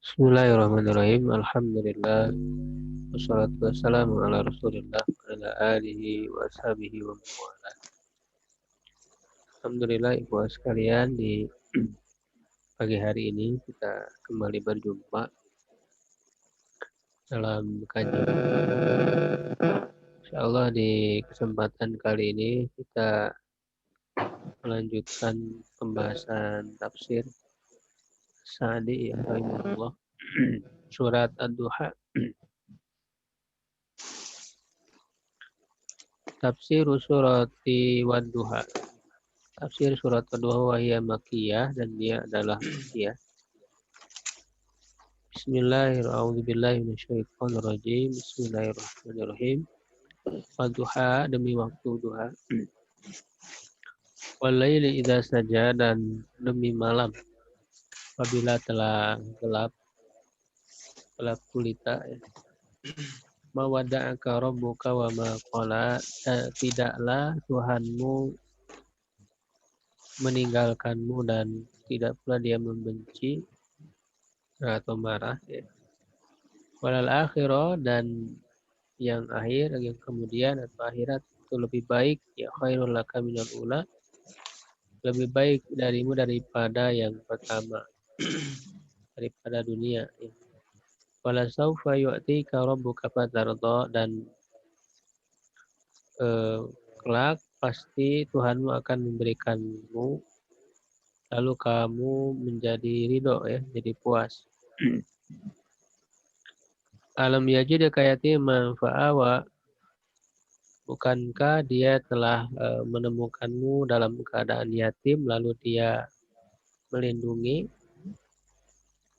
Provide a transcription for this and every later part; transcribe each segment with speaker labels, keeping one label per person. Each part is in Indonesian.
Speaker 1: Bismillahirrahmanirrahim. Alhamdulillah. Wassalatu wassalamu ala Rasulillah wa ala alihi wa ashabihi wa man wala. Alhamdulillah ibu sekalian, di pagi hari ini kita kembali berjumpa dalam kajian. Insyaallah di kesempatan kali ini kita melanjutkan pembahasan tafsir Sa'di rahimahullah surat Ad-Duha. Tafsir surati Wad-Duha. Tafsir surat kedua wahiyah makiyah dan dia adalah makiyah. Bismillahirrahmanirrahim. Bismillahirrahmanirrahim. Wad-Duha, demi waktu duha. Wal-laili idza saja, dan demi malam apabila telah gelap gulita ya. Ma wadda'aka rabbuka wa ma qala, tidaklah Tuhanmu meninggalkanmu dan tidak pula dia membenci atau marah ya. Walal akhirah, dan yang akhir, yang kemudian atau akhirat itu lebih baik ya, khairul laka minal ula, lebih baik darimu daripada yang pertama, daripada dunia ya. Wala saufa yu'tika rabbuka fatarda, dan kelak pasti Tuhanmu akan memberikanmu lalu kamu menjadi ridho ya, jadi puas. Alam yajidka yatiman fa'awa, bukankah dia telah menemukanmu dalam keadaan yatim lalu dia melindungi.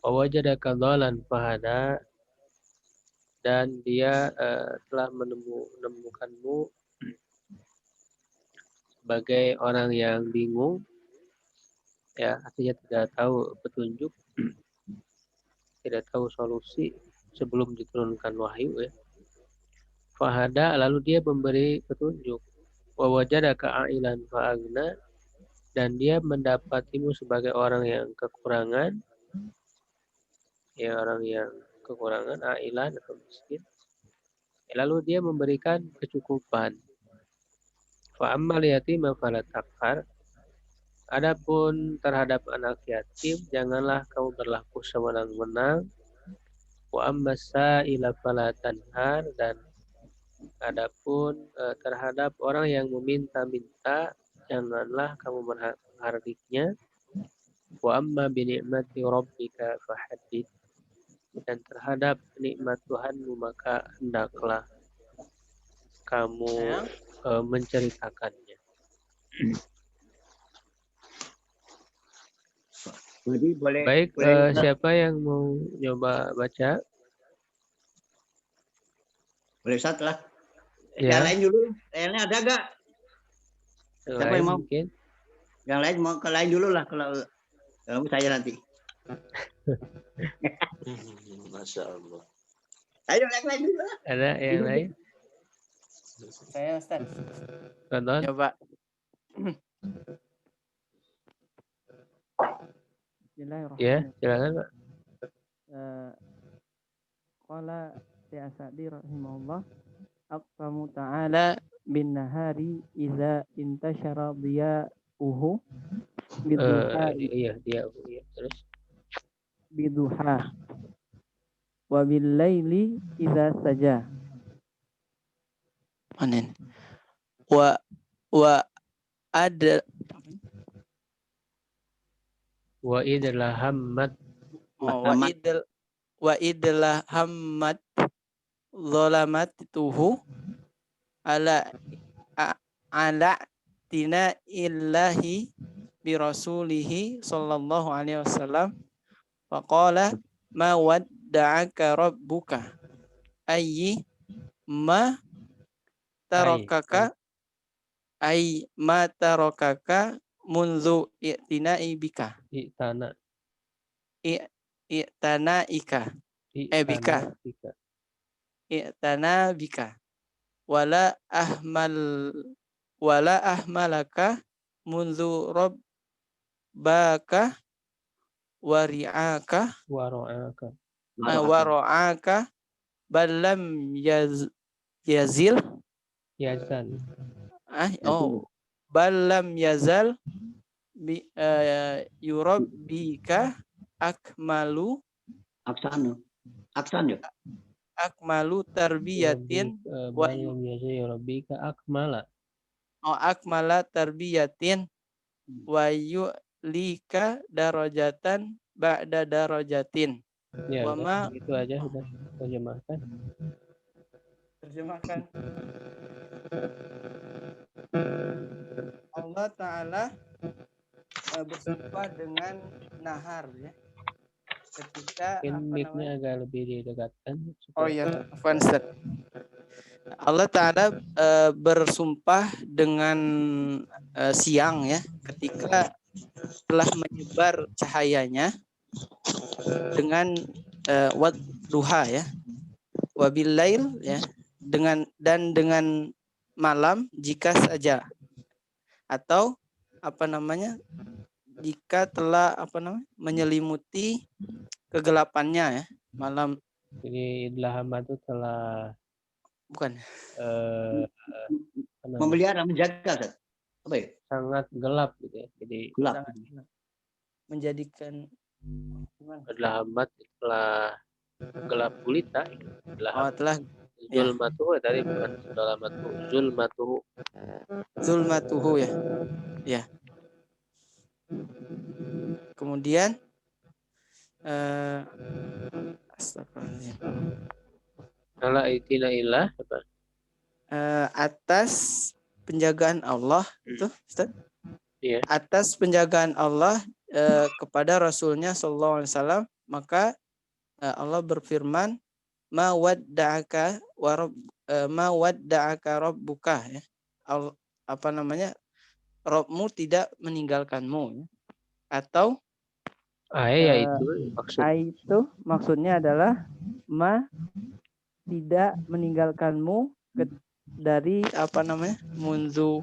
Speaker 1: Wawajadaka dhalan fahada, dan dia telah menemukanmu sebagai orang yang bingung ya, artinya tidak tahu petunjuk, tidak tahu solusi sebelum diturunkan wahyu ya. Fahada, lalu dia memberi petunjuk. Wawajadaka a'ilan fa'agna, dan dia mendapatimu sebagai orang yang kekurangan ya, orang yang kekurangan, ailan atau miskin. Lalu dia memberikan kecukupan. Fa ammal yatima fala taqhar, adapun terhadap anak yatim janganlah kamu berlaku sewenang-wenang. Wa ammas sa'ila fala tanhar, dan adapun terhadap orang yang meminta-minta janganlah kamu menghardiknya. Wa amma bi ni'mati rabbika fahaddits, dan terhadap nikmat Tuhanmu maka hendaklah kamu menceritakannya.
Speaker 2: Jadi
Speaker 1: Baik, siapa yang mau coba baca?
Speaker 2: Boleh Ustaz lah.
Speaker 1: Ya.
Speaker 2: Yang lain dulu. Yang lain ada gak? Siapa yang mau?
Speaker 1: Mungkin.
Speaker 2: Yang lain mau ke lain dulu lah, kalau saya nanti.
Speaker 3: Masya Allah.
Speaker 2: Ayo yang lain dulu lah.
Speaker 1: Ada yang lain?
Speaker 4: Saya Ustaz.
Speaker 1: Tonton.
Speaker 4: Coba.
Speaker 1: Ya, silakan Pak.
Speaker 4: Qala Sa'di rahimahullah, aqsamu ta'ala bin nahari idza intashara diya'uhu biduha.
Speaker 1: Iya, terus
Speaker 4: Biduha wa bil laili idza saja. Manen. Wa ada
Speaker 1: wa idlah hammat
Speaker 4: wa idlah hammat zalamat tuhu ala tina illahi bi rasulihi sallallahu alaihi wasallam faqala ma wadda'aka rabbuka ayyi ma tarakaka munzu i'tina'i bika i'tana bika wala ahmalaka munzu rabbaka wari'aka
Speaker 1: Waro'aka.
Speaker 4: waro'aka balam yazil
Speaker 1: Yazan.
Speaker 4: balam yazal yurabbika akmalu tarbiyatin wa
Speaker 1: Balam yaza yurabbika akmala.
Speaker 4: akmala tarbiyatin wa yu'lika darajatan ba'da darajatin.
Speaker 1: Ya,
Speaker 4: Wama
Speaker 1: itu aja sudah terjemahkan.
Speaker 4: Terjemahkan. Allah Ta'ala bersumpah dengan nahar ya. Ketika
Speaker 1: Mungkin mic-nya agak lebih didekatkan.
Speaker 4: Oh ya, Ustaz. Allah Ta'ala bersumpah dengan siang ya, ketika telah menyebar cahayanya dengan wadduha ya, wabillail ya, dengan malam jika saja, atau jika telah menyelimuti kegelapannya ya, malam.
Speaker 1: Jadi Idlahama itu telah
Speaker 4: Bukan.
Speaker 2: Memelihara, menjaga, Ustaz. Apa ya?
Speaker 1: Sangat gelap gitu ya. Jadi
Speaker 2: Gelap.
Speaker 4: Menjadikan
Speaker 1: Idlahamat telah gelap gulita.
Speaker 4: telah
Speaker 1: Zulmatuhu tadi bukan Zulmatuhu.
Speaker 4: Zulmatuhu ya. Ya. Kemudian astagfirullahaladzim.
Speaker 1: Ala itina ilah apa?
Speaker 4: Atas penjagaan Allah itu, Ustaz?
Speaker 1: Iya.
Speaker 4: Atas penjagaan Allah kepada Rasulnya Sallallahu Alaihi Wasallam, maka Allah berfirman, ma wadda'aka rabbuka ya. Rabbmu tidak meninggalkanmu ya. Atau itu maksudnya adalah tidak meninggalkanmu dari munzu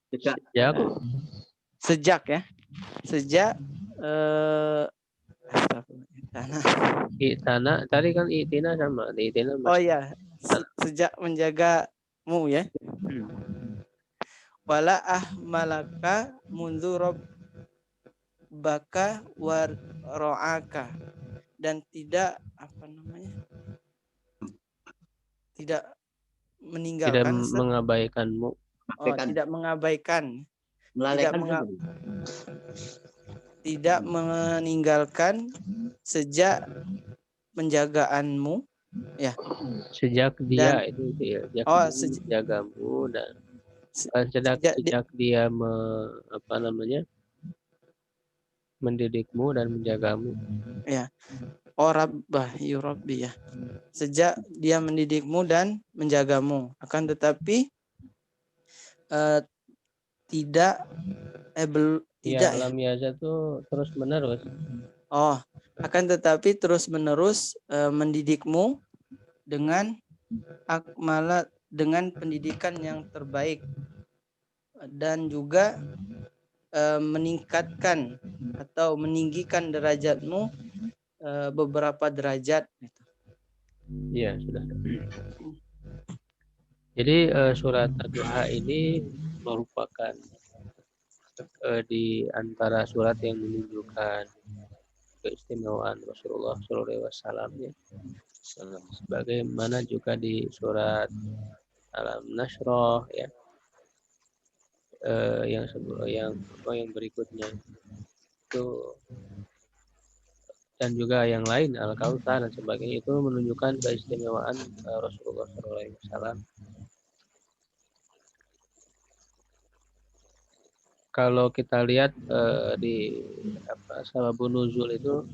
Speaker 4: sejak ya. Sejak
Speaker 1: Itana tadi kan itina sama. Itina
Speaker 4: Oh ya, sejak menjagamu ya. Wala ahmalaka munzu rabbaka waro'aka, dan tidak tidak meninggalkan,
Speaker 1: tidak mengabaikanmu.
Speaker 4: Tidak mengabaikan, tidak meninggalkan sejak penjagaanmu ya.
Speaker 1: Sejak dia itu ya, menjagamu dan sejak dia mendidikmu dan menjagamu.
Speaker 4: Ya. Rabbah yurabbi ya. Sejak dia mendidikmu dan menjagamu. Akan tetapi tidak
Speaker 1: alam yaza itu terus menerus.
Speaker 4: Akan tetapi terus menerus mendidikmu dengan akmala, dengan pendidikan yang terbaik, dan juga meningkatkan atau meninggikan derajatmu beberapa derajat.
Speaker 1: Iya, sudah. Jadi surat Ad-Duha ini merupakan di antara surat yang menunjukkan keistimewaan Rasulullah SAW ya. Sebagaimana juga di surat Al-Nashrah ya. Yang berikutnya itu, dan juga yang lain Al-Kautsar dan sebagainya, itu menunjukkan keistimewaan Rasulullah SAW. Kalau kita lihat di sababun nuzul itu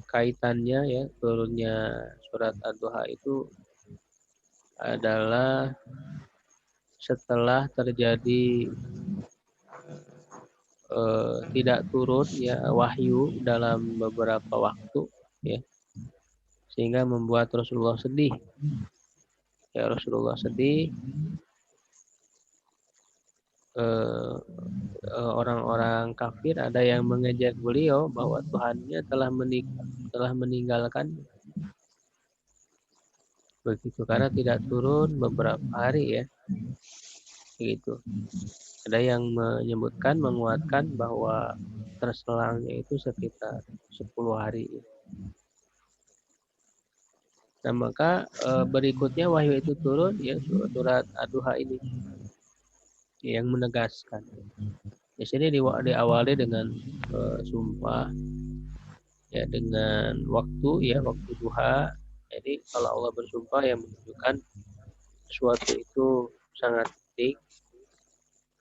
Speaker 1: kaitannya ya, turunnya surat Ad-Duha itu adalah setelah terjadi tidak turun ya wahyu dalam beberapa waktu ya, sehingga membuat Rasulullah sedih. Ya, Rasulullah sedih orang-orang kafir ada yang mengejek beliau bahwa Tuhannya telah meninggalkan begitu karena tidak turun beberapa hari ya begitu. Ada yang menyebutkan menguatkan bahwa terselangnya itu sekitar 10 hari. Nah maka berikutnya wahyu itu turun ya surat Ad-Duha ini yang menegaskan. Di sini diawali dengan sumpah ya dengan waktu ya waktu duha. Jadi kalau Allah bersumpah yang menunjukkan sesuatu itu sangat penting.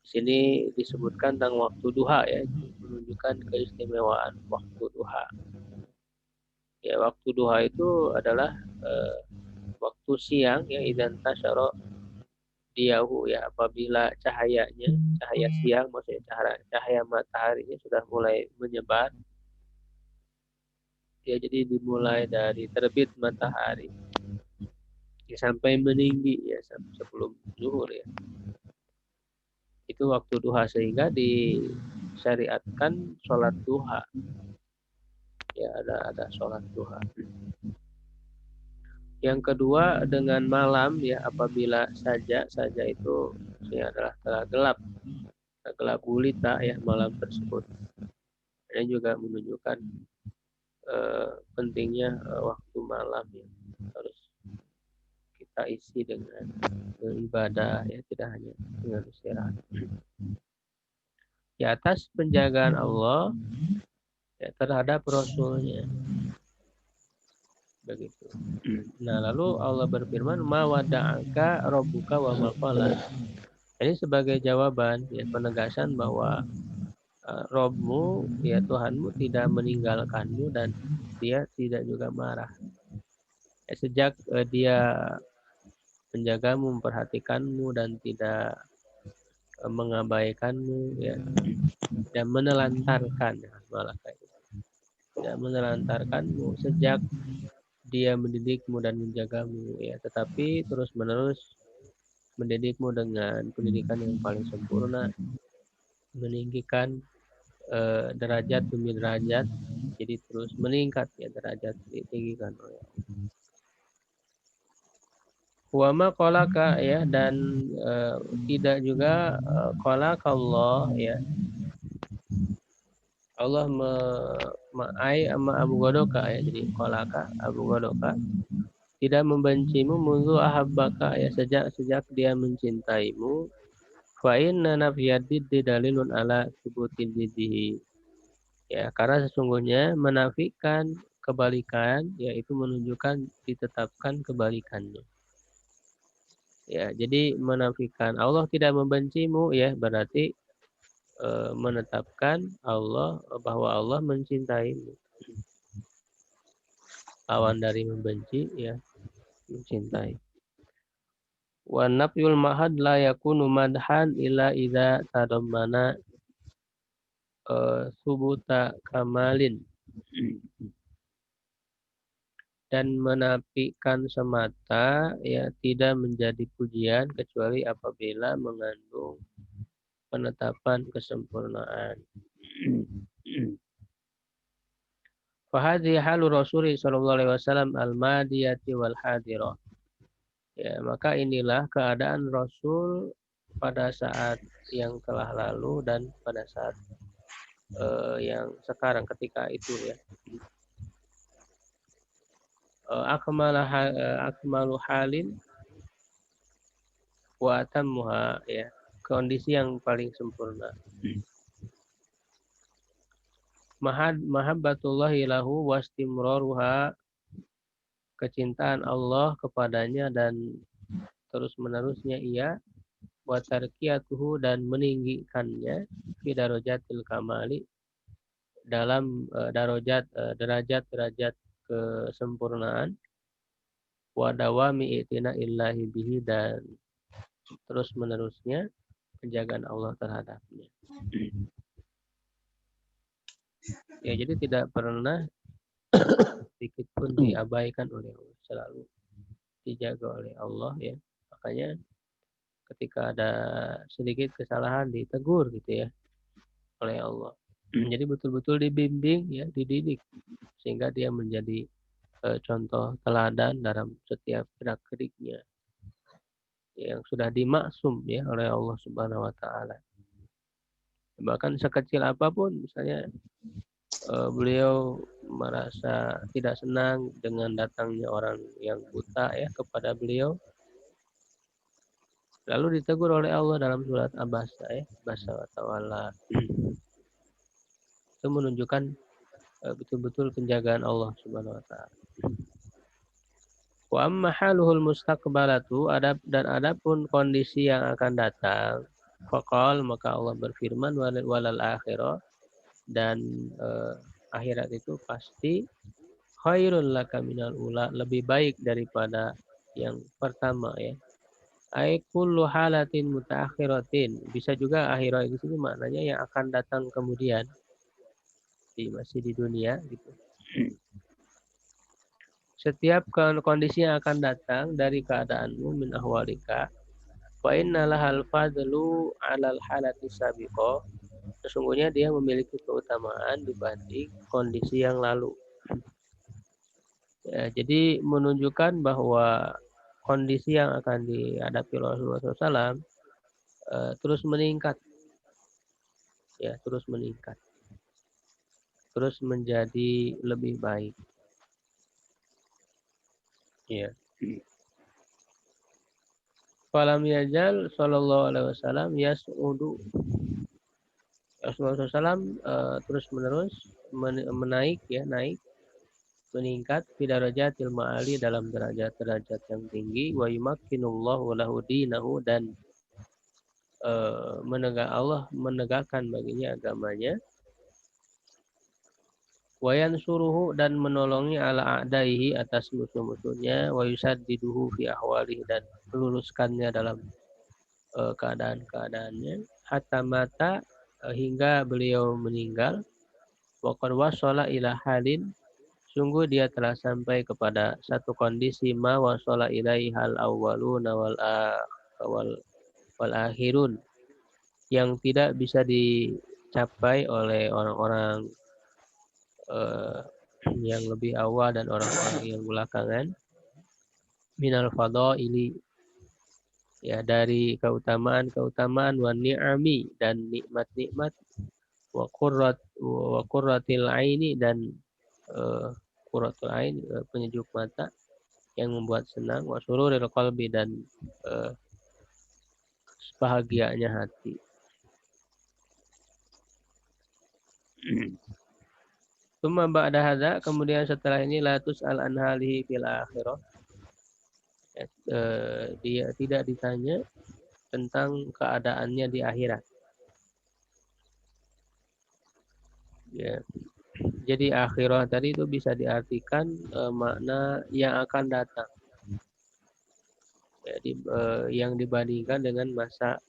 Speaker 1: Di sini disebutkan tentang waktu duha ya menunjukkan keistimewaan waktu duha. Ya waktu duha itu adalah waktu siang ya idzan tasyara diahu ya apabila cahaya siang maksudnya cahaya mataharinya sudah mulai menyebar ya jadi dimulai dari terbit matahari ya, sampai meninggi ya sampai sebelum zuhur ya itu waktu duha sehingga disyariatkan sholat duha ya ada sholat duha. Yang kedua dengan malam ya apabila saja itu ya adalah telah gelap gulita ya malam tersebut. Ini juga menunjukkan pentingnya waktu malam ya harus kita isi dengan ibadah ya tidak hanya dengan istirahat. Di atas penjagaan Allah ya, terhadap Rasulnya. Begitu. Nah, lalu Allah berfirman, "Ma wada'aka rabbuka wa ma qala." Ini sebagai jawaban ya penegasan bahwa Robmu ya Tuhanmu tidak meninggalkanmu dan dia tidak juga marah. Ya, sejak dia menjagamu, memperhatikanmu dan tidak mengabaikanmu ya dan menelantarkan ya, malah kayak gitu. Tidak menelantarkanmu sejak dia mendidikmu dan menjagamu ya tetapi terus-menerus mendidikmu dengan pendidikan yang paling sempurna meninggikan derajat demi derajat jadi terus meningkat ya derajat ditinggikan oleh Allah. Wa ma qalaka ya dan tidak juga qalaqallah ya Allah ma'ai ama Abu Godoka ya jadi qalaka Abu Godoka tidak membencimu mundu ahabbaka ya sejak dia mencintaimu fa inna nafiyadid dalilun ala subutin didihi ya karena sesungguhnya menafikan kebalikan yaitu menunjukkan ditetapkan kebalikannya ya jadi menafikan Allah tidak membencimu ya berarti menetapkan Allah bahwa Allah mencintaimu lawan dari membenci ya mencintai. Wa nafyul mahad la yakunu madhan illa idza tadammana subuta kamalin. Dan menafikan semata ya tidak menjadi pujian kecuali apabila mengandung penetapan kesempurnaan. Fahadhi halu Rasulullah sallallahu alaihi wasallam al-madiyati wal hadirah. Ya, maka inilah keadaan Rasul pada saat yang telah lalu dan pada saat yang sekarang ketika itu ya. Akmalu halin wa atammuha ya. Kondisi yang paling sempurna. Mahabbatullahi lahu wastimraruha kecintaan Allah kepadanya dan terus-menerusnya ia wa tarkiyatuhu dan meninggikannya fi darajatil kamali dalam derajat kesempurnaan wa dawami i'tina illahi bihi dan terus-menerusnya penjagaan Allah terhadapnya. Ya jadi tidak pernah sedikit pun diabaikan oleh Allah, selalu dijaga oleh Allah ya. Makanya ketika ada sedikit kesalahan ditegur gitu ya oleh Allah. Jadi betul-betul dibimbing ya, dididik sehingga dia menjadi contoh teladan dalam setiap gerak-geriknya yang sudah dimaksum ya oleh Allah Subhanahu wa taala. Bahkan sekecil apapun misalnya beliau merasa tidak senang dengan datangnya orang yang buta ya kepada beliau, lalu ditegur oleh Allah dalam surat Abasa ya, Abasa wa tawalla. Itu menunjukkan betul-betul penjagaan Allah Subhanahu wa taala. Wa amma haluhul mustaqbalatu, dan adapun kondisi yang akan datang, faqal, maka Allah berfirman, walal akhirah, dan akhirat itu pasti khairul laka minal ula, lebih baik daripada yang pertama ya. Ai kullu halatin mutaakhiratin, bisa juga akhirat di sini maknanya yang akan datang kemudian, masih di dunia gitu. Setiap kondisi yang akan datang dari keadaanmu min ahwalika, fa innalahal fadlu 'alal halati sabiqah, sesungguhnya dia memiliki keutamaan dibanding kondisi yang lalu. Ya, jadi menunjukkan bahwa kondisi yang akan dihadapi Rasulullah SAW terus meningkat, ya terus meningkat, terus menjadi lebih baik. Ya. Falam yajal sallallahu alaihi wasallam yas'udu, Rasulullah SAW terus menerus naik, meningkat bidarajatil ma'ali, dalam derajat-derajat yang tinggi, wa yumakkinullahu lahu dinahu, dan Allah menegakkan baginya agamanya, wa yansuruhu, dan menolongi ala a'daihi, atas musuh-musuhnya, wa yusaddiduhu fi ahwalihi, dan meluruskannya dalam keadaan-keadaannya, hatta mata, hingga beliau meninggal, wa qad wasala ila halin, sungguh dia telah sampai kepada satu kondisi ma wasala ilaihal awwaluna wal akhirun, yang tidak bisa dicapai oleh orang-orang yang lebih awal dan orang-orang yang belakangan, minal fadaili, ya dari keutamaan wa ni'ami, dan nikmat-nikmat, wa qurratil aini, dan qurratul ain, penyejuk mata yang membuat senang, wa sururil qalbi, dan bahagianya hati. Tsumma ba'da hadza, kemudian setelah ini, la tus'al an halihi fil akhirah, dia tidak ditanya tentang keadaannya di akhirat. Ya. Jadi akhirah tadi itu bisa diartikan makna yang akan datang. Jadi yang dibandingkan dengan masa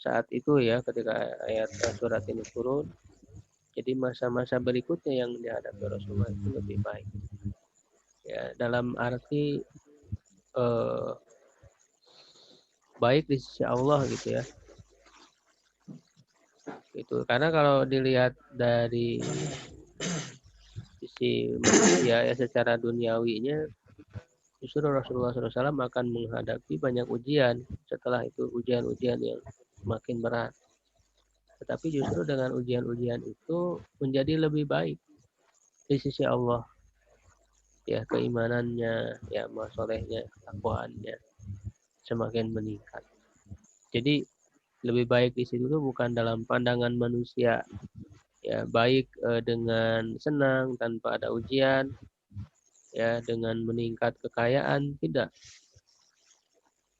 Speaker 1: saat itu ya, ketika ayat surat ini turun. Jadi masa-masa berikutnya yang dihadapi Rasulullah itu lebih baik. Ya, dalam arti baik di sisi Allah gitu ya. Itu karena kalau dilihat dari sisi manusia ya, secara duniawinya, justru Rasulullah SAW akan menghadapi banyak ujian. Setelah itu ujian-ujian yang semakin berat. Tetapi justru dengan ujian-ujian itu menjadi lebih baik di sisi Allah. Ya, keimanannya, ya masolehnya, ketakwaannya semakin meningkat. Jadi lebih baik di situ tuh bukan dalam pandangan manusia, ya baik dengan senang tanpa ada ujian, ya dengan meningkat kekayaan, tidak,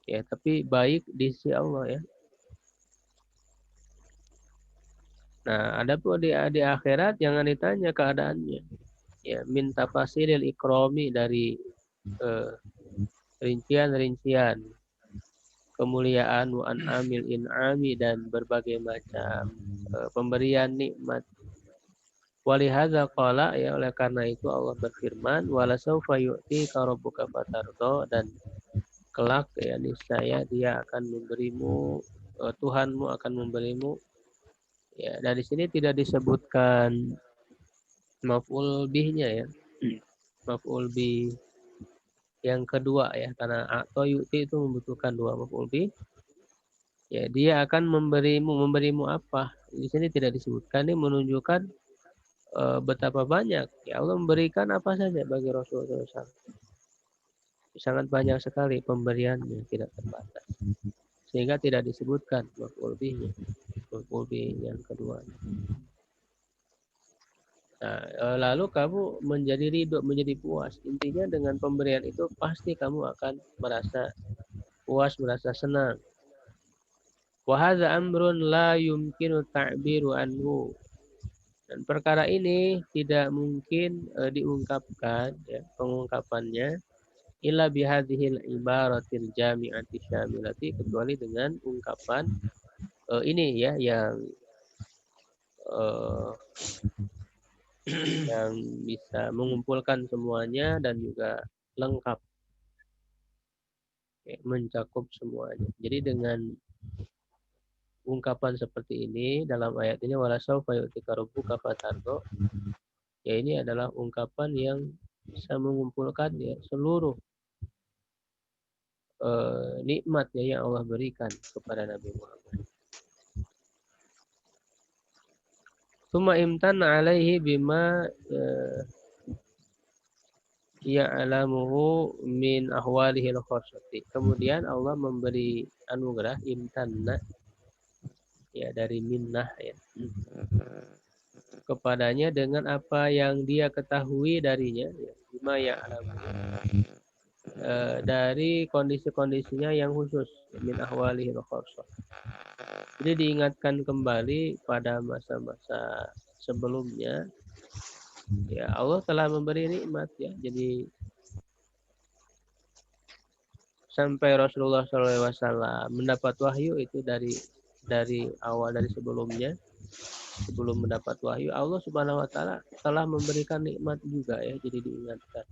Speaker 1: ya tapi baik di sisi Allah ya. Nah, adapun di akhirat jangan ditanya keadaannya, ya minta fasilil ikrami, dari rincian-rincian kemuliaan, wa an'amil in'ami, dan berbagai macam pemberian nikmat. Walihadza qala, ya oleh karena itu Allah berfirman, wala saufa yu'tika rabbuka fatardo, dan kelak ya niscaya dia akan memberimu, Tuhanmu akan memberimu. Ya, dari sini tidak disebutkan maf'ul bihnya ya. Maf'ul bih yang kedua ya, karena atau yu'ti itu membutuhkan dua maf'ul bih. Ya, dia akan memberimu apa? Di sini tidak disebutkan. Ini menunjukkan betapa banyak ya Allah memberikan apa saja bagi Rasulullah SAW. Sangat banyak sekali pemberiannya, tidak terbatas. Sehingga tidak disebutkan maf'ul bihnya, maf'ul bih yang kedua. Nah, lalu kamu menjadi ridho, menjadi puas. Intinya dengan pemberian itu pasti kamu akan merasa puas, merasa senang. Wa hadza amrun la yumkinu ta'biru anhu. Dan perkara ini tidak mungkin diungkapkan ya, pengungkapannya illa bihadhil ibaratil jami'ati syamilati, kecuali dengan ungkapan ini ya yang bisa mengumpulkan semuanya dan juga lengkap ya, mencakup semuanya. Jadi dengan ungkapan seperti ini dalam ayat ini wala saufa yu'tika rabbuka fatardo, ya ini adalah ungkapan yang bisa mengumpulkan ya seluruh nikmat ya yang Allah berikan kepada Nabi Muhammad. Tsumma imtanna alaihi bima ya'lamuhu min ahwalihi al-khassati. Kemudian Allah memberi anugerah imtanna ya dari minnah ya kepadanya dengan apa yang dia ketahui darinya ya, bima ya'lamuhu dari kondisi-kondisinya yang khusus min ahwalihi al-khassah. Jadi diingatkan kembali pada masa-masa sebelumnya ya Allah telah memberi nikmat ya. Jadi sampai Rasulullah SAW mendapat wahyu itu dari awal, dari sebelumnya, sebelum mendapat wahyu Allah Subhanahu Wa Taala telah memberikan nikmat juga ya. Jadi diingatkan.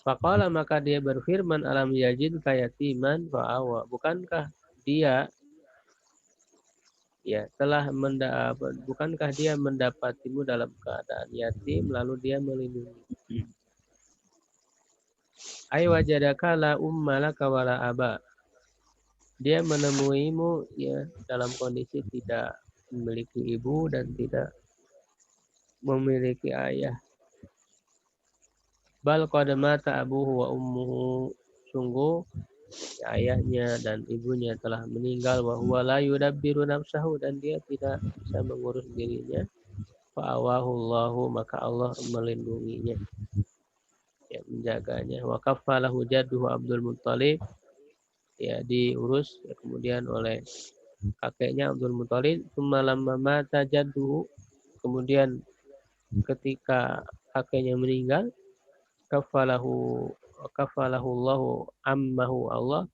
Speaker 1: Faqala, maka dia berfirman, alam yajid kayatiman fa'awa. Bukankah dia ya telah bukankah dia mendapatimu dalam keadaan yatim lalu dia melindungi. Ay wajadaka la ummalaka wala aba. Dia menemuimu ya dalam kondisi tidak memiliki ibu dan tidak memiliki ayah. Bal qad mata abuhu wa ummuhu. Sungguh ya, ayahnya dan ibunya telah meninggal, wa huwa la yudabbiru nafsahu, dan dia tidak bisa mengurus dirinya. Fa'awahu Allahu, maka Allah melindunginya ya, menjaganya. Wa kaffalahu jadduhu Abdul Muttalib, ya diurus ya, kemudian oleh kakeknya Abdul Muttalib. Tsumma lamma mata jadduhu, kemudian ketika kakeknya meninggal, kafalahu Allahu ammahu, Allah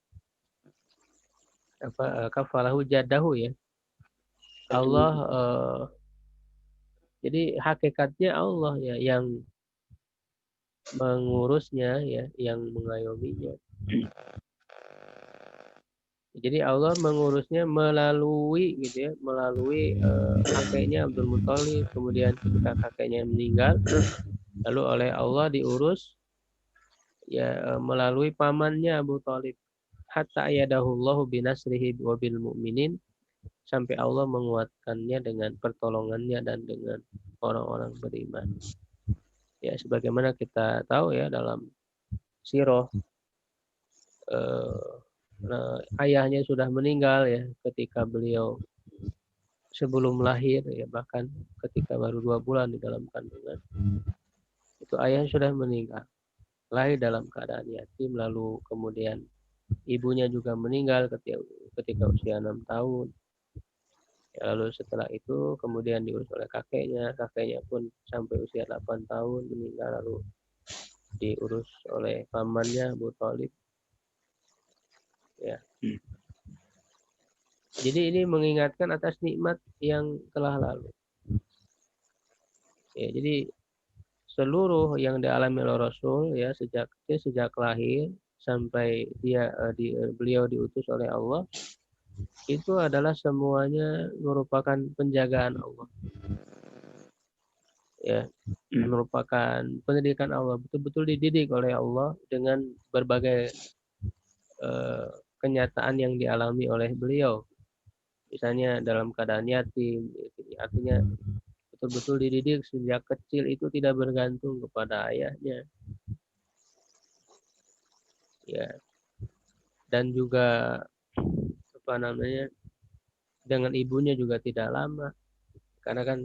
Speaker 1: kafalahu jaddahu ya. Allah jadi hakikatnya Allah ya yang mengurusnya ya, yang mengayominya. Jadi Allah mengurusnya melalui gitu ya, melalui kakeknya Abdul Muthalib. Kemudian ketika kakeknya meninggal, lalu oleh Allah diurus ya melalui pamannya Abu Thalib. Hatta ayadahullahu binasrihi wa bil mu'minin, sampai Allah menguatkannya dengan pertolongannya dan dengan orang-orang beriman. Ya sebagaimana kita tahu ya dalam sirah ayahnya sudah meninggal ya ketika beliau sebelum lahir ya, bahkan ketika baru 2 bulan di dalam kandungan itu ayahnya sudah meninggal, lahir dalam keadaan yatim, lalu kemudian ibunya juga meninggal ketika usia 6 tahun. Ya, lalu setelah itu kemudian diurus oleh kakeknya pun sampai usia 8 tahun meninggal, lalu diurus oleh pamannya Abu Thalib. Ya. Jadi ini mengingatkan atas nikmat yang telah lalu. Ya, jadi seluruh yang dialami oleh Rasul ya sejak lahir sampai beliau diutus oleh Allah, itu adalah semuanya merupakan penjagaan Allah. Ya, merupakan pendidikan Allah, betul-betul dididik oleh Allah dengan berbagai kenyataan yang dialami oleh beliau. Misalnya dalam keadaan yatim, artinya betul-betul dididik sejak kecil, itu tidak bergantung kepada ayahnya. Ya, dan juga dengan ibunya juga tidak lama, karena kan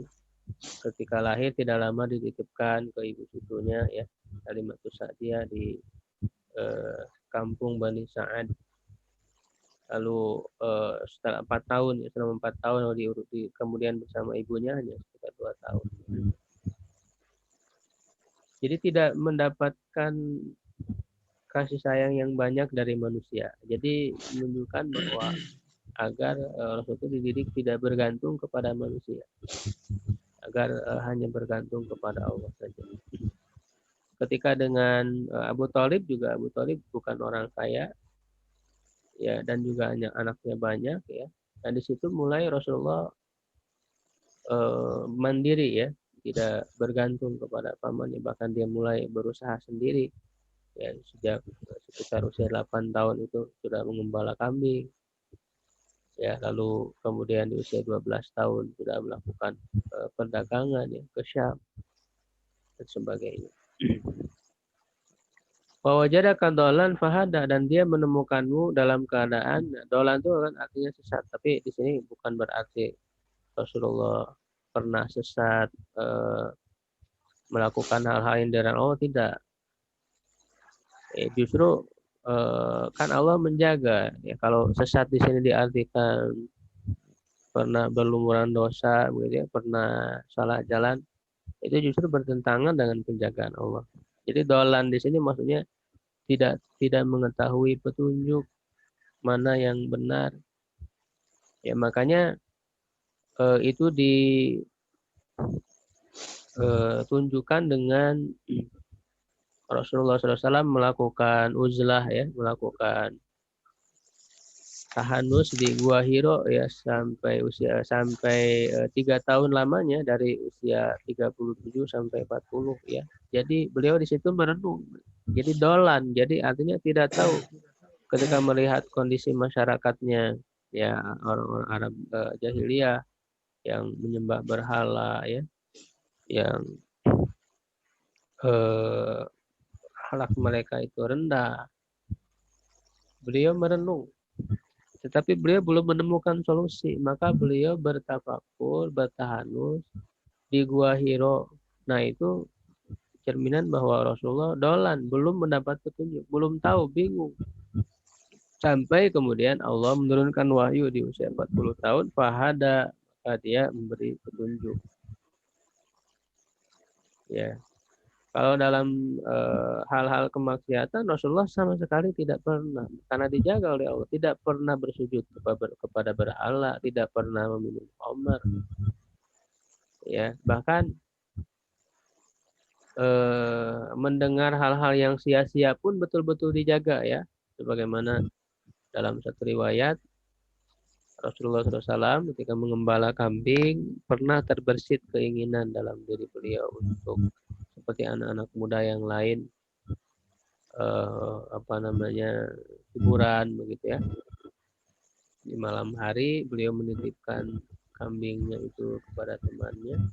Speaker 1: ketika lahir tidak lama dititipkan ke ibu susunya, ya, Halimatus Sa'diyah di kampung Bani Sa'ad. Lalu setelah 4 tahun, ya, selama 4 tahun kemudian bersama ibunya hanya sekitar 2 tahun. Jadi tidak mendapatkan kasih sayang yang banyak dari manusia. Jadi menunjukkan bahwa agar Rasul itu dididik tidak bergantung kepada manusia, agar hanya bergantung kepada Allah saja. Ketika dengan Abu Thalib juga, Abu Thalib bukan orang kaya, ya, dan juga hanya anaknya banyak, ya. Dan di situ mulai Rasulullah mandiri, ya, tidak bergantung kepada pamannya, bahkan dia mulai berusaha sendiri, ya, sejak sekitar usia 8 tahun itu sudah mengembala kambing. Ya, lalu kemudian di usia 12 tahun sudah melakukan perdagangan, ya, ke Syam dan sebagainya. Wawajadaka dolan fahada, dan dia menemukanmu dalam keadaan dolan itu kan artinya sesat, tapi di sini bukan berarti Rasulullah pernah sesat, melakukan hal-hal yang dilarang Allah, tidak. Justru kan Allah menjaga, ya. Kalau sesat di sini diartikan pernah berlumuran dosa, begitu, ya, pernah salah jalan, itu justru bertentangan dengan penjagaan Allah. Jadi dolan di sini maksudnya tidak mengetahui petunjuk mana yang benar, ya, makanya itu ditunjukkan dengan Rasulullah SAW melakukan uzlah, ya, melakukan tahanus di Gua Hiro, ya, sampai 3 tahun lamanya, dari usia 37 sampai 40, ya. Jadi beliau di situ merenung. Jadi dolan, jadi artinya tidak tahu ketika melihat kondisi masyarakatnya, ya, orang-orang Arab jahiliyah yang menyembah berhala, ya, yang akhlak mereka itu rendah. Beliau merenung, tetapi beliau belum menemukan solusi, maka beliau bertafakur, bertahanus di Gua Hiro. Nah, itu cerminan bahwa Rasulullah dolan, belum mendapat petunjuk, belum tahu, bingung. Sampai kemudian Allah menurunkan wahyu di usia 40 tahun, fahada, maka dia memberi petunjuk. Ya. Kalau dalam hal-hal kemaksiatan, Rasulullah sama sekali tidak pernah, karena dijaga oleh Allah, tidak pernah bersujud kepada berhala, tidak pernah meminum khamar, ya. Bahkan mendengar hal-hal yang sia-sia pun betul-betul dijaga, ya. Sebagaimana dalam satu riwayat, Rasulullah SAW ketika mengembala kambing pernah terbersit keinginan dalam diri beliau untuk seperti anak-anak muda yang lain, hiburan, begitu, ya. Di malam hari beliau menitipkan kambingnya itu kepada temannya,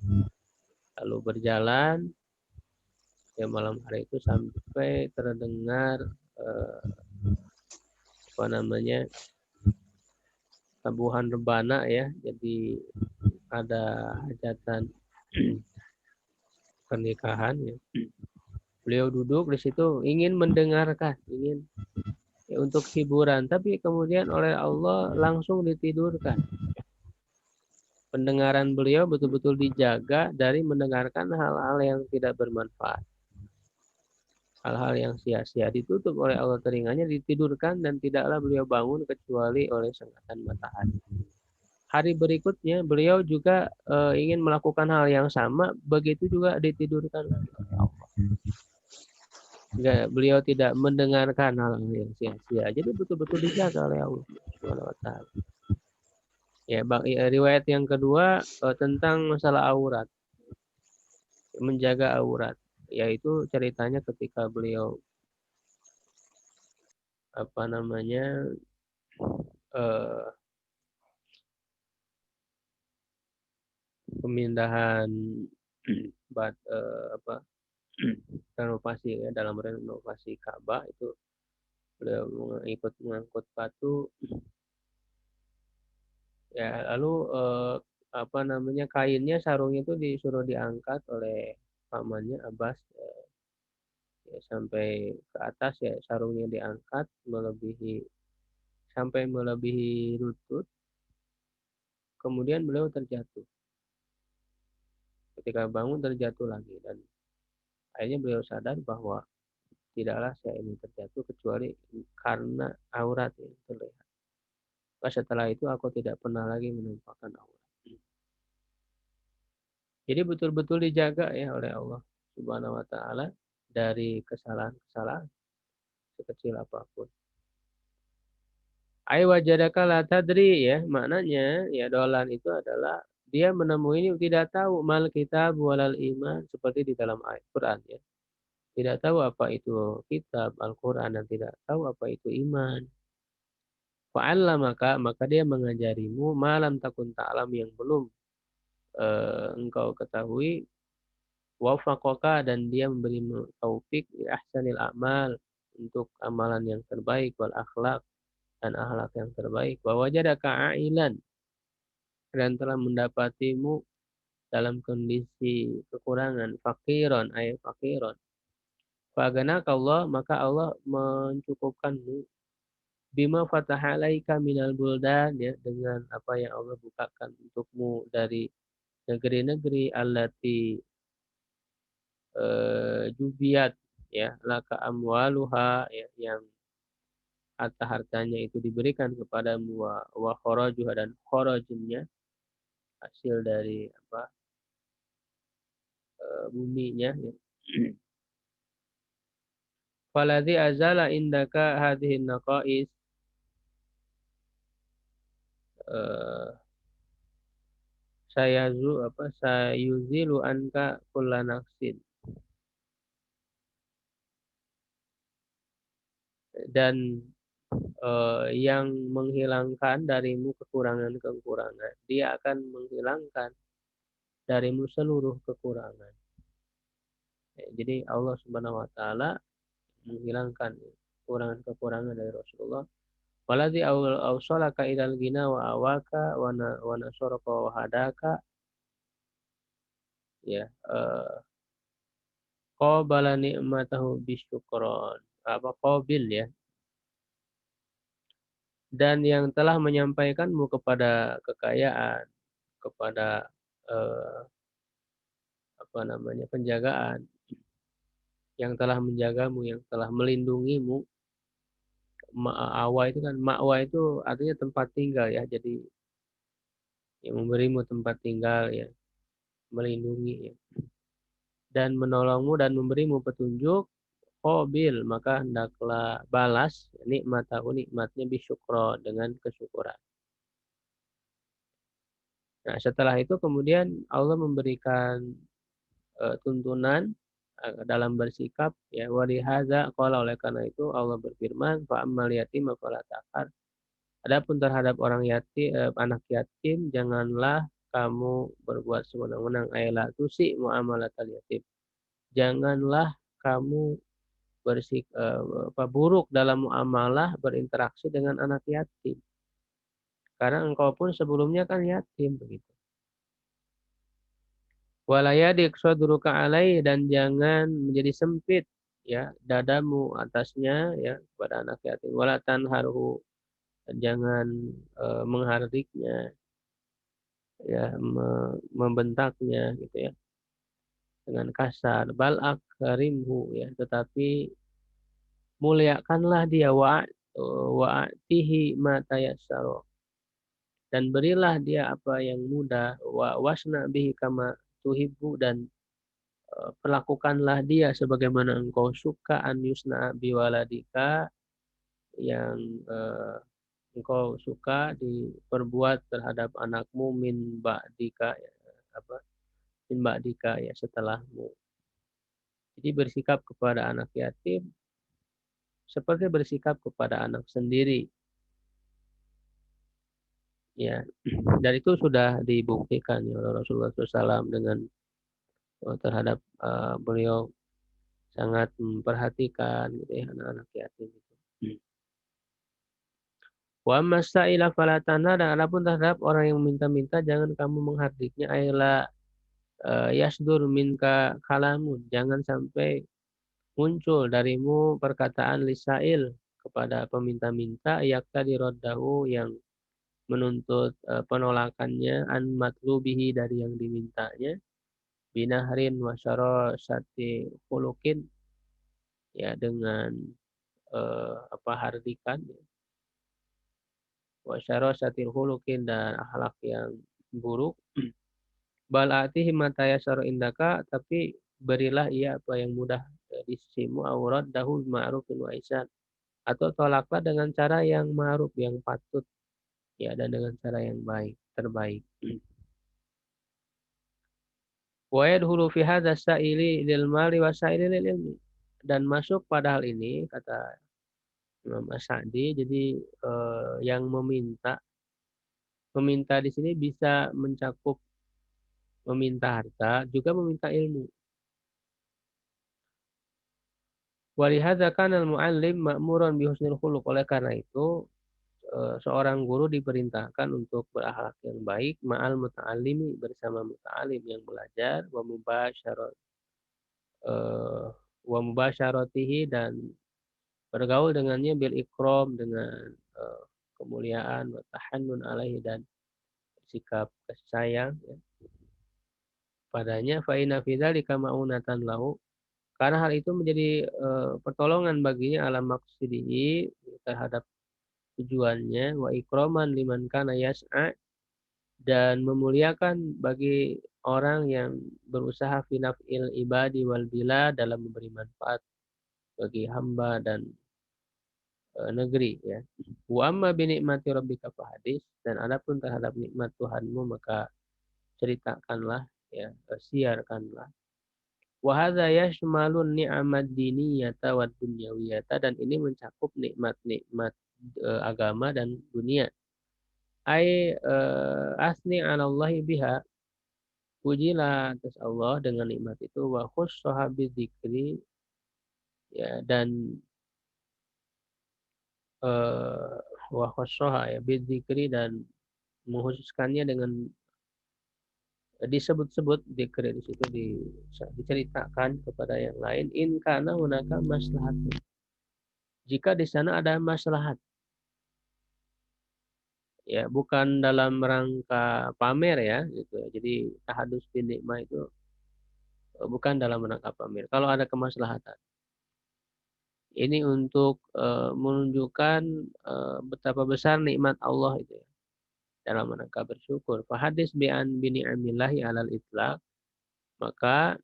Speaker 1: lalu berjalan, ya, malam hari itu sampai terdengar tabuhan rebana, ya. Jadi ada hajatan pernikahan, ya. Beliau duduk di situ ingin mendengarkan, ya, untuk hiburan, tapi kemudian oleh Allah langsung ditidurkan. Pendengaran beliau betul-betul dijaga dari mendengarkan hal-hal yang tidak bermanfaat, hal-hal yang sia-sia, ditutup oleh Allah telinganya, ditidurkan, dan tidaklah beliau bangun kecuali oleh sengatan matahari. Hari berikutnya beliau juga ingin melakukan hal yang sama, begitu juga ditidurkan oleh Allah. beliau tidak mendengarkan hal yang sia-sia. Jadi betul-betul dijaga oleh Allah Subhanahu wa taala. Ya, riwayat yang kedua tentang masalah aurat, menjaga aurat, yaitu ceritanya ketika beliau eh, pemindahan renovasi, ya, dalam renovasi Ka'bah itu beliau ikut mengangkut batu, ya, lalu kainnya, sarungnya itu disuruh diangkat oleh pamannya Abbas, ya, sampai ke atas, ya, sarungnya diangkat sampai melebihi lutut, kemudian beliau terjatuh. Ketika bangun terjatuh lagi, dan akhirnya beliau sadar bahwa tidaklah saya ini terjatuh kecuali karena aurat yang terlihat. Setelah itu aku tidak pernah lagi menampakkan aurat. Jadi betul-betul dijaga ya oleh Allah Subhanahu wa taala dari kesalahan-kesalahan sekecil apapun. Ai wajadaka la tadri, ya, maknanya ya dolan itu adalah dia menemui ini tidak tahu mal kitab walal iman, seperti di dalam ayat Quran, ya. Tidak tahu apa itu kitab Al-Quran dan tidak tahu apa itu iman. Maka dia mengajarimu malam takun ta'lam, yang belum engkau ketahui. Wafaqaka, dan dia memberimu taufik li ahsanil a'mal, untuk amalan yang terbaik, wal akhlak, dan akhlak yang terbaik. Wa wajadaka a'ilan, dan telah mendapatimu dalam kondisi kekurangan, fakiron ay fakiron. Fa'ganaka Allah, maka Allah mencukupkanmu, bima fataha alaika minal buldan, ya, dengan apa yang Allah bukakan untukmu dari negeri-negeri, allati jubiat, ya, laka amwaluha, ya, yang harta-hartanya itu diberikan kepadamu, wa kharajuha, dan kharajnya, hasil dari buminya, ya. Faladhi azala indaka hadhihi naqais, sayuzilu anka kulla naqsin, dan yang menghilangkan darimu kekurangan-kekurangan, dia akan menghilangkan darimu seluruh kekurangan. Ya, jadi Allah Subhanahu wa taala menghilangkan kekurangan-kekurangan dari Rasulullah. Waladzi awsalaka ilal ghina wa awaka wa nasaraka wa hadaka, ya, qabala ni'matahu bisyukron, qabil, ya, dan yang telah menyampaikanmu kepada kekayaan, kepada penjagaan, yang telah menjagamu, yang telah melindungimu. Ma'awa itu kan, ma'wa itu artinya tempat tinggal, ya. Jadi yang memberimu tempat tinggal, ya, melindungi, ya, dan menolongmu dan memberimu petunjuk, qabil, maka hendaklah balas nikmatnya bisyukra, dengan kesyukuran. Nah, setelah itu kemudian Allah memberikan tuntunan dalam bersikap, ya, walihaza qala, oleh karena itu Allah berfirman, fa ammal yatim fala taqhar, adapun terhadap orang yatim, anak yatim, janganlah kamu berbuat sewenang-wenang, ayla tusi muamalatal yatim, janganlah kamu buruk dalam muamalah berinteraksi dengan anak yatim, karena engkau pun sebelumnya kan yatim, begitu. Walayadik sadruka alai, dan jangan menjadi sempit, ya, dadamu atasnya, ya, kepada anak yatim. Wala tanharhu, dan jangan menghardiknya, ya, membentaknya, gitu, ya, dengan kasar. Bal akrimhu, ya, tetapi muliakanlah dia, wa'atihi ma tayassara, dan berilah dia apa yang mudah, wa wasna bihi kama tuhibbu, dan perlakukanlah dia sebagaimana engkau suka an yusna biwaladika, yang engkau suka diperbuat terhadap anakmu min ba'dika, ya, apa min ba'dika, ya, setelahmu. Jadi bersikap kepada anak yatim seperti bersikap kepada anak sendiri, ya. Dan itu sudah dibuktikan ya oleh Rasulullah SAW dengan terhadap beliau sangat memperhatikan gitu ya anak-anak yatim itu. Wa masaila fala tanha, dan adapun terhadap orang yang meminta-minta jangan kamu menghardiknya. Aila yasdur minka kalamun, jangan sampai muncul darimu perkataan lisail kepada peminta-minta yakta diroddahu, yang menuntut penolakannya, an matlubihi, dari yang dimintanya, binahrin wasyarasati khuluqin, ya, dengan hardikan, ya, wasyarasatil khuluqin, dan akhlak yang buruk. Bal atihi mata yasaru indaka, tapi berilah ia apa yang mudah di sisimu, aurat dahul ma'rufin wa ihsan, atau tolaklah dengan cara yang ma'ruf, yang patut, ya, dan dengan cara yang baik, terbaik. Wa yadkhulu fi hadza sa'ili lil mali wa sa'ili lil ilmi, dan masuk pada hal ini kata Imam As-Sa'di, jadi yang meminta di sini bisa mencakup meminta harta, juga meminta ilmu. Walihadza kana al-muallim ma'muran bi husnil khuluq, oleh karena itu seorang guru diperintahkan untuk berakhlak yang baik, ma'al muta'allimi, bersama muta'alim yang belajar, wa mubasyaratihi, dan bergaul dengannya, bil ikram, dengan kemuliaan, wa tahannun alaihi, dan sikap kasih sayang, ya, padanya. Fa inna fi dzalika ma'unatan lahu, karena hal itu menjadi pertolongan baginya, ala maqsidihi, terhadap tujuannya, wa ikraman liman kana yas'a, dan memuliakan bagi orang yang berusaha fi naf'il ibadi wal bila, dalam memberi manfaat bagi hamba dan negeri, ya. Wa amma bi nikmati rabbika fahadis, dan adapun terhadap nikmat Tuhanmu maka ceritakanlah, ya, siarkanlah. Wa hadza yashmalun ni'amad diniyata wad dunyawiyata, dan ini mencakup nikmat-nikmat agama dan dunia. Ai asni 'ala Allahi biha, pujilah atas Allah dengan nikmat itu, wa khussaha bidzikri, ya, dan wa khussaha, ya, bidzikri, dan mengkhususkannya dengan disebut-sebut dzikir di situ, diceritakan kepada yang lain, in kana hunaka maslahat, jika di sana ada maslahat, ya, bukan dalam rangka pamer, ya, gitu. Jadi tahadus bin nikmah itu bukan dalam rangka pamer. Kalau ada kemaslahatan, ini untuk menunjukkan betapa besar nikmat Allah itu, ya, dalam rangka bersyukur. Fahadis bi'an bini'amillahi alal itlaq, maka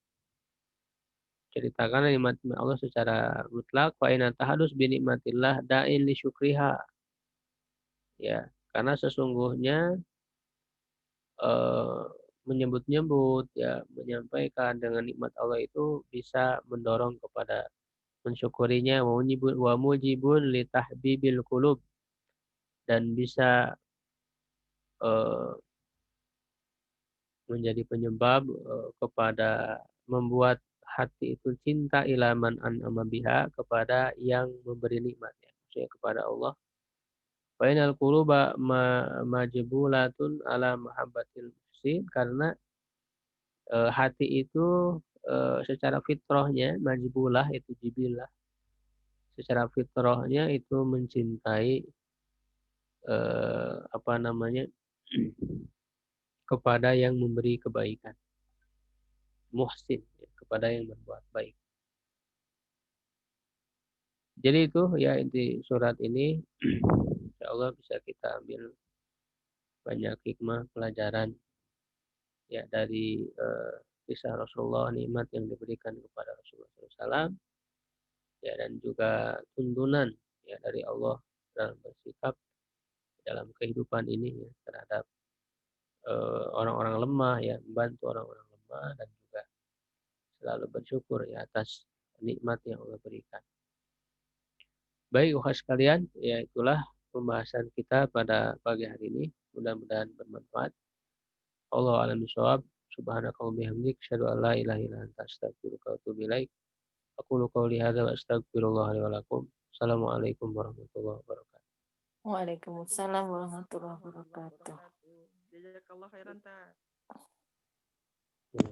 Speaker 1: ceritakan nikmat Allah secara mutlak. Fa inna tahadus binikmatillah da'in li syukriha, ya, karena sesungguhnya menyebut-nyebut, ya, menyampaikan dengan nikmat Allah itu bisa mendorong kepada mensyukurinya, wa mujibun li tahbibil qulub, dan bisa menjadi penyebab kepada membuat hati itu cinta ilaman an'ama biha, kepada yang memberi nikmatnya, maksudnya kepada Allah. Fa inal quluba majbulatun ala mahabbatil muhsin, karena hati itu secara fitrahnya, majbulah itu jibilah, secara fitrahnya itu mencintai apa namanya kepada yang memberi kebaikan, muhsin, ya, kepada yang berbuat baik. Jadi itu, ya, inti surat ini. Insyaallah bisa kita ambil banyak hikmah pelajaran, ya, dari kisah Rasulullah, nikmat yang diberikan kepada Rasulullah SAW, ya, dan juga tuntunan ya dari Allah dalam bersikap dalam kehidupan ini ya, terhadap orang-orang lemah ya, membantu orang-orang lemah dan juga selalu bersyukur ya atas nikmat yang Allah berikan. Baik, ukhuwah sekalian, ya itulah pembahasan kita pada pagi hari ini. Mudah-mudahan bermanfaat. Allahu a'lam bishawab. Subhanakallahumma bihamdik, asyhadu an la ilaha illa anta, astaghfiruka wa atubu ilaik. Aqulu qawli hadza wa astaghfirullah li wa lakum. Assalamualaikum warahmatullahi wabarakatuh.
Speaker 5: Waalaikumsalam warahmatullahi wabarakatuh.
Speaker 4: Jazakallah khairan ta.
Speaker 1: Ya.